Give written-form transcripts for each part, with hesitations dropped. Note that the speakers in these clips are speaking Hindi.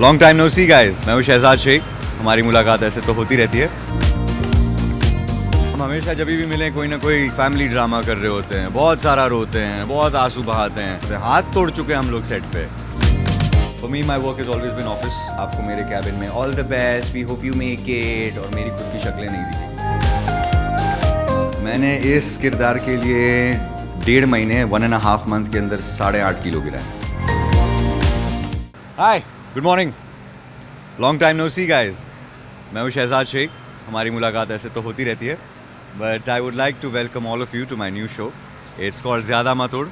Long time no see guys, मैं हूँ शहजाद शेख। हमारी मुलाकात ऐसे तो होती रहती है। हम हमेशा जब भी मिलें कोई ना कोई फैमिली ड्रामा कर रहे होते हैं, बहुत सारा रोते हैं, बहुत आंसू बहाते हैं, हाथ तोड़ चुके हैं हम लोग सेट पे। For me, my work has always been office। आपको मेरे कैबिन में all the best, we hope you make it, और मेरी खुद की शक्लें नहीं दिखेंगी। मैंने इस किरदार के लिए 1.5 महीने 1.5 मंथ के अंदर 8.5 किलो गिरा है। Hi, good morning, long time no see guys. मैं हूँ शहजाद शेख। हमारी मुलाकात ऐसे तो होती रहती है, but I would like to welcome all of you to my new show. It's called ज़्यादा मत उड़,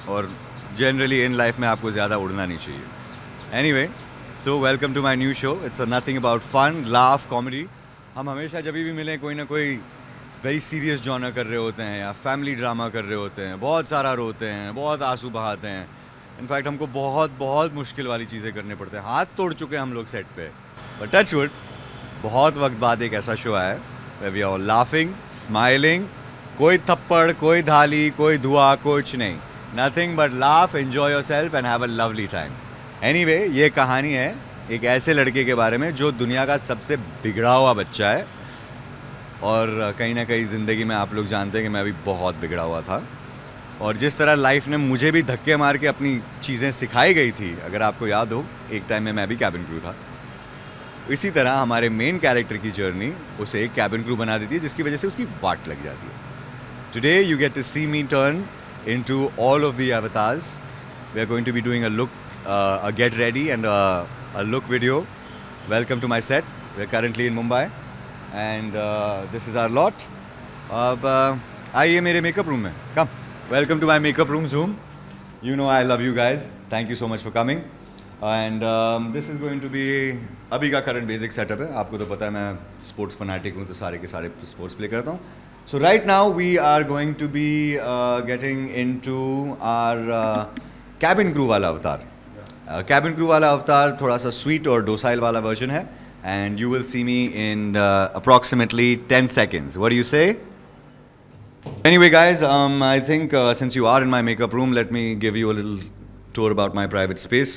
और जनरली इन लाइफ में आपको ज़्यादा उड़ना नहीं चाहिए। Anyway, so welcome to my new show. It's nothing about fun, laugh, comedy. हम हमेशा जब भी मिलें कोई ना कोई वेरी सीरियस जॉनर कर रहे होते हैं या फैमिली ड्रामा कर रहे होते हैं, बहुत सारा रोते हैं, बहुत आंसू बहाते हैं। इनफैक्ट हमको बहुत मुश्किल वाली चीज़ें करने पड़ते हैं, हाथ तोड़ चुके हैं हम लोग सेट पे। बट टच वुड, बहुत वक्त बाद एक ऐसा शो आया है वी आर लाफिंग, स्माइलिंग, कोई थप्पड़, कोई धाली, कोई धुआं, कुछ नहीं, nothing but laugh, enjoy yourself and have a lovely time. Anyway, ये कहानी है एक ऐसे लड़के के बारे में जो दुनिया का सबसे बिगड़ा हुआ बच्चा है, और कहीं ना कहीं ज़िंदगी में आप लोग जानते हैं कि मैं भी बहुत बिगड़ा हुआ था, और जिस तरह लाइफ ने मुझे भी धक्के मार के अपनी चीज़ें सिखाई गई थी, अगर आपको याद हो एक टाइम में मैं भी कैबिन क्रू था, इसी तरह हमारे मेन कैरेक्टर की जर्नी उसे एक कैबिन क्रू बना देती है, जिसकी वजह से उसकी वाट लग जाती है। Today you get to see me turn into all of the avatars. We are going to be doing a look, a get ready and a look video. Welcome to my set. We're currently in Mumbai and this is our lot. अब आइए मेरे मेकअप रूम में, come. Welcome to my makeup room Zoom. You know I love you guys. Thank you so much for coming. And this is going to be अभी का current basic setup है। आपको तो पता है मैं sports fanatic हूँ, तो सारे के सारे sports play करता हूँ। So right now we are going to be getting into our cabin crew वाला अवतार। कैबिन क्रू वाला अवतार थोड़ा सा स्वीट और डोसाइल वाला वर्जन है, and you will see me in approximately 10 seconds. What do you say? Anyway guys, I think since you are in my makeup room, let me give you a little tour about my private space.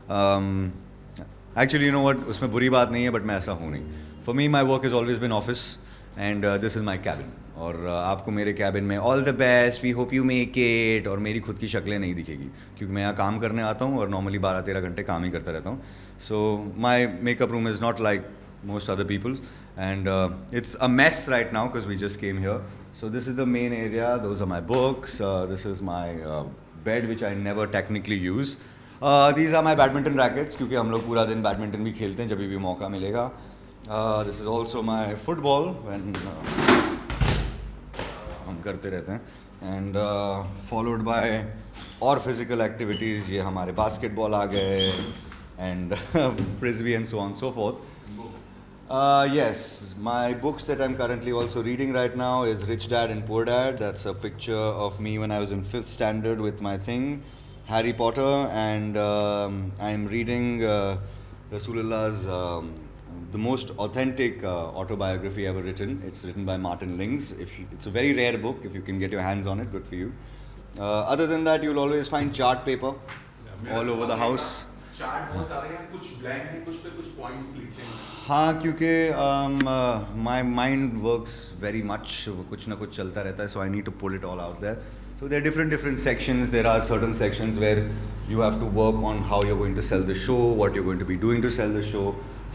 Actually, you know what, उसमें बुरी बात नहीं है, बट मैं ऐसा हूँ नहीं। For me, my work has always been office and this is my cabin. और आपको मेरे कैबिन में all the best, we hope you make it, और मेरी खुद की शक्लें नहीं दिखेगी, क्योंकि मैं यहाँ काम करने आता हूँ और नॉर्मली 12-13 घंटे काम ही करता रहता हूँ। So my makeup room is not like most other peoples, and it's a mess right now because we just came here. So this is the main area, those are my books, this is my bed which I never technically use, these are my badminton rackets, क्योंकि हम लोग पूरा दिन बैडमिंटन भी खेलते हैं जब भी मौका मिलेगा। This is also my football, वैन हम करते रहते हैं, एंड फॉलोड बाय और फिजिकल एक्टिविटीज़। ये हमारे बास्केटबॉल आ गए, and frisbee and so on so forth. Yes, my books that I'm currently also reading right now is Rich Dad and Poor Dad. That's a picture of me when I was in 5th standard with my thing, Harry Potter, and I'm reading Rasulullah's the most authentic autobiography ever written. It's written by Martin Lings. It's a very rare book. If you can get your hands on it, good for you. Other than that, you'll always find chart paper all over the house. Chart बहुत सारे हैं, कुछ ब्लैंक हैं, कुछ पे कुछ पॉइंट्स लिखते हैं। हाँ, क्योंकि my mind works very much, कुछ ना कुछ चलता रहता है, so I need to pull it all out there. So there are different sections. There are certain sections where you have to work on how you're going to sell the show, what you're going to be doing to sell the show,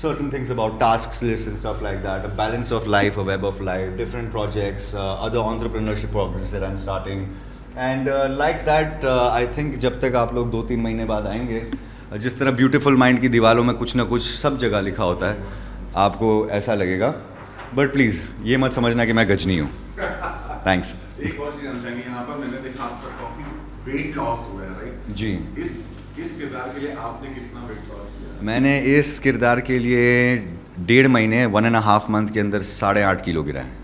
certain things about tasks lists and stuff like that, a balance of life, a web of life, different projects, other entrepreneurship projects that I'm starting, and like that, I think जब तक आप लोग 2-3 महीने बाद आएंगे, जिस तरह ब्यूटीफुल माइंड की दीवारों में कुछ ना कुछ सब जगह लिखा होता है, आपको ऐसा लगेगा। बट प्लीज़ ये मत समझना कि मैं गजनी हूँ। थैंक्स। एक और चीज़ हम चाहेंगे, यहाँ पर मैंने देखा आपका काफी वेट लॉस हुआ है, राइट? जी। इस किरदार के लिए आपने कितना वेट लॉस किया? मैंने इस किरदार के लिए 1.5 महीने 1.5 मंथ के अंदर 8.5 किलो गिरा है।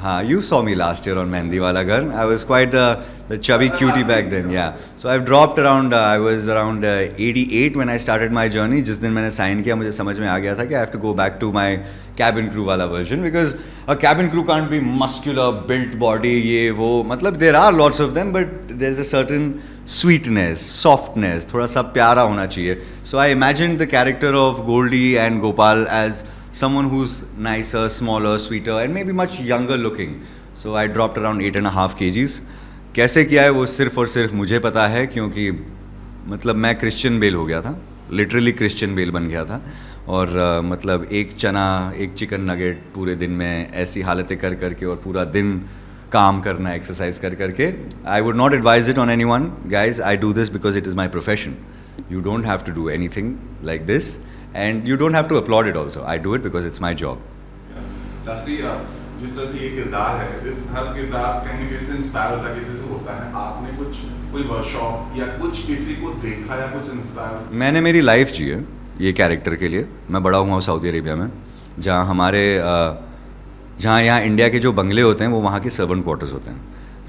हाँ, you saw me last year on Mehndi Wala Ghar. I was quite the chubby cutie back then, yeah. So I've dropped around, I was around 88 when I started my journey. जिस दिन मैंने sign किया मुझे समझ में आ गया था कि I have to go back to my cabin crew वाला version because a cabin crew can't be muscular, built body, ये वो मतलब there are lots of them but there's a certain sweetness, softness, थोड़ा सा प्यारा होना चाहिए. So I imagined the character of Goldie and Gopal as someone who's nicer, smaller, sweeter and maybe much younger looking. So I dropped around 8.5 kgs. कैसे किया है वो सिर्फ और सिर्फ मुझे पता है क्योंकि मतलब मैं क्रिश्चियन बेल हो गया था, लिटरली क्रिश्चियन बेल बन गया था और मतलब एक चना एक चिकन नगेट पूरे दिन में ऐसी हालतें कर करके और पूरा दिन काम करना एक्सरसाइज कर करके. I would not advise it on any one guys. I do this because it is my profession. You don't have to do anything like this and you don't have to applaud it also. I do it because it's my job. Lastly, जिस तरह से ये किरदार है, इस हर किरदार कहीं न कहीं से इंस्पायर होता है, किसी से होता है. आपने कोई वर्कशॉप या कुछ किसी को देखा या कुछ इंस्पायर? मैंने मेरी लाइफ जी है ये कैरेक्टर के लिए. मैं बड़ा हुआ हूँ सऊदी अरेबिया में जहाँ हमारे जहाँ यहाँ इंडिया के जो बंगले होते हैं वो वहाँ के सर्वेंट क्वार्टर्स होते हैं.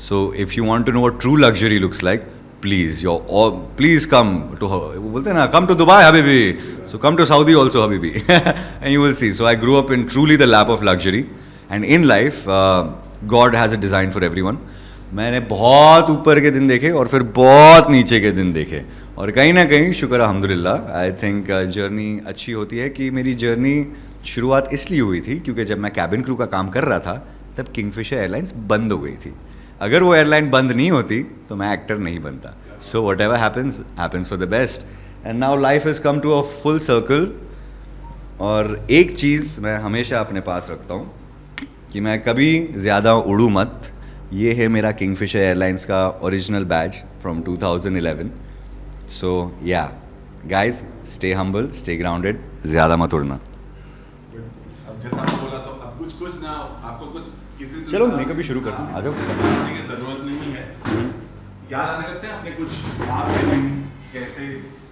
So if you want to know what true luxury looks like, please come to वो बोलते हैं ना, come to Dubai habibi, so come to Saudi also habibi and you will see. So I grew up in truly the lap of luxury and in life God has a design for everyone. मैंने बहुत ऊपर के दिन देखे और फिर बहुत नीचे के दिन देखे और कहीं ना कहीं शुक्र अल्हम्दुलिल्लाह आई थिंक जर्नी अच्छी होती है कि मेरी जर्नी शुरुआत इसलिए हुई थी क्योंकि जब मैं कैबिन क्रू का काम कर रहा था तब किंगफिशर एयरलाइंस बंद हो गई थी. अगर वो एयरलाइन बंद नहीं होती तो मैं एक्टर नहीं बनता. So whatever happens for the best and now life has come to a full circle. और एक चीज़ मैं हमेशा अपने पास रखता हूँ कि मैं कभी ज़्यादा उड़ूँ मत. ये है मेरा किंगफिशर एयरलाइंस का original Baij from 2011. So yeah guys, stay humble, stay grounded, ज़्यादा मत उड़ना. अब जैसा आपने बोला तो अब कुछ ना आपको कुछ किसी से चलो मेकअप भी शुरू करते हैं, आ जाओ. की जरूरत नहीं है. याद आने लगते हैं अपने कुछ आपके दिन कैसे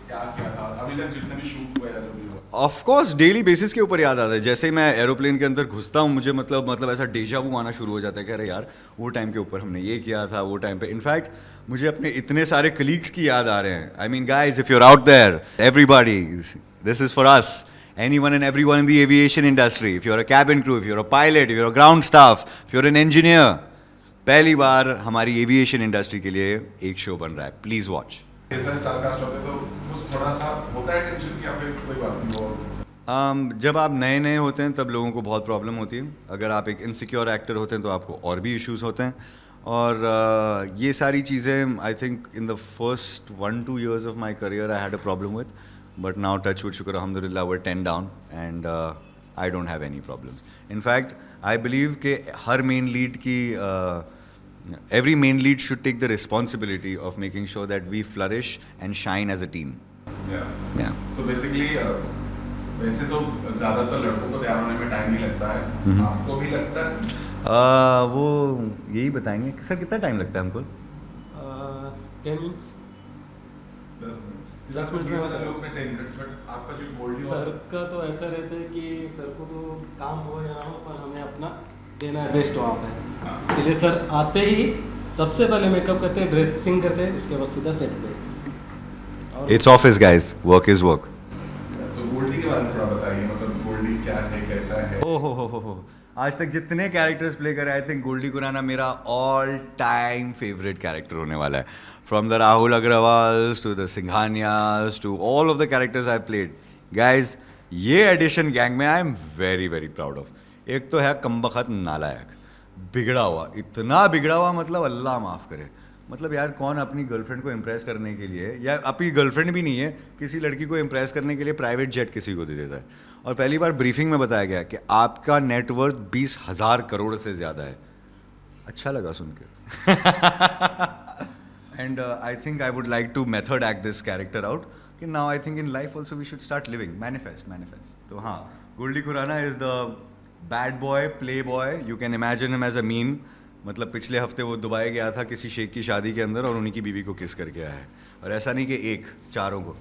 क्या क्या था अभी तक जितने भी शूट हुए या जो भी हुआ. ऑफ कोर्स डेली बेसिस के ऊपर याद आता है. जैसे ही मैं एरोप्लेन के अंदर घुसता हूँ मुझे मतलब ऐसा डेजा वू आना शुरू हो जाता है कि अरे यार वो टाइम के ऊपर हमने ये किया था, वो टाइम पे. इनफैक्ट मुझे अपने इतने सारे कलीग्स की याद आ रहे हैं. I mean guys, if you are out there, everybody, this is for us. Anyone and everyone in the aviation industry, if you're a cabin crew, if you're a pilot, if you're a ground staff, if you're an engineer, पहली बार हमारी एविएशन इंडस्ट्री के लिए एक शो बन रहा है. Please watch. जैसा स्टार कास्ट होते तो कुछ थोड़ा सा होता है टेंशन कि फिर कोई बात नहीं हो. जब आप नए नए होते हैं तब लोगों को बहुत प्रॉब्लम होती है. अगर आप एक इनसिक्योर एक्टर होते हैं तो आपको और भी इश्यूज होते हैं. और ये सारी चीज़ें आई think in the first 1-2 years of my career I had a problem with. But now touch wood shukr alhamdulillah we're 10 down and I don't have any problems. In fact, I believe कि हर main lead की every main lead should take the responsibility of making sure that we flourish and shine as a team. Yeah. So basically वैसे तो ज़्यादातर लड़कों को तैयार होने में टाइम नहीं लगता है. आपको भी लगता है? वो यही बताएंगे कि सर कितना टाइम लगता है हमको. 10 minutes. 10 मिनट में वाले लोग में 10 मिनट्स. बट आपका जो गोल्डी सर का तो ऐसा रहता है कि सर को तो काम हो या ना हो पर हमें अपना देना है बेस्ट वहाँ पे. इसके लिए सर आते ही सबसे पहले मेकअप करते हैं, ड्रेसिंग करते हैं, उसके बाद सीधा सेट पे. It's office guys, work is work. तो गोल्डी के बारे में थोड़ा बताइए, मतलब गोल्डी क्या है, कैसा है? ओहो, आज तक जितने कैरेक्टर्स प्ले करे आई थिंक गोल्डी खुराना मेरा ऑल टाइम फेवरेट कैरेक्टर होने वाला है. From the Rahul Agarwals to the Singhanias to all of the characters I played. Guys, ये एडिशन गैंग में I am very very proud of. एक तो है कमबख्त नालायक, बिगड़ा हुआ, इतना बिगड़ा हुआ मतलब अल्लाह माफ़ करे. मतलब यार कौन अपनी गर्लफ्रेंड को इम्प्रेस करने के लिए, या अपनी गर्लफ्रेंड भी नहीं है, किसी लड़की को इम्प्रेस करने के लिए प्राइवेट जेट किसी को दे देता है. और पहली बार ब्रीफिंग में बताया गया कि आपका नेटवर्थ 20,000 करोड़ से ज़्यादा है. अच्छा लगा सुन के. And I think I would like to method act this character out कि now I think in life also we should start living. Manifest. तो हाँ, Goldie Khurana is the bad boy, play boy. You can imagine him as a mean. मतलब पिछले हफ्ते वो दुबई गया था किसी शेख की शादी के अंदर और उन्हीं की बीवी को किस करके आया है. और ऐसा नहीं कि एक, चारों को.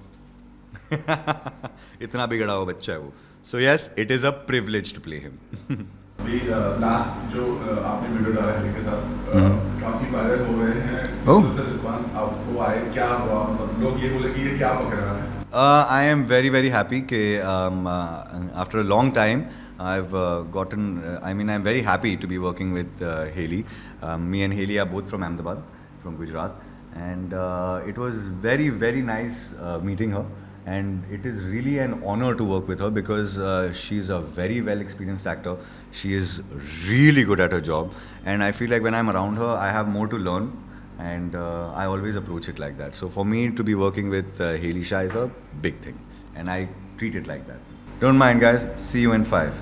इतना बिगड़ा हुआ बच्चा है वो. So yes, it is a privilege to play him. अभी लास्ट जो आपने वीडियो डाला है के साथ काफी वायरल हो रहे हैं Oh. उससे रिस्पांस आपको आए क्या हुआ मतलब लोग ये बोले कि ये क्या पक रहा है I am very very happy कि after a long time I've gotten I'm very happy to be working with Haley. Me and Haley are both from Ahmedabad, from Gujarat, and it was very very nice meeting her. And it is really an honor to work with her because she's a very well experienced actor. She is really good at her job, and I feel like when I'm around her, I have more to learn, and I always approach it like that. So for me to be working with Haley Shah is a big thing, and I treat it like that. Don't mind, guys. See you in 5.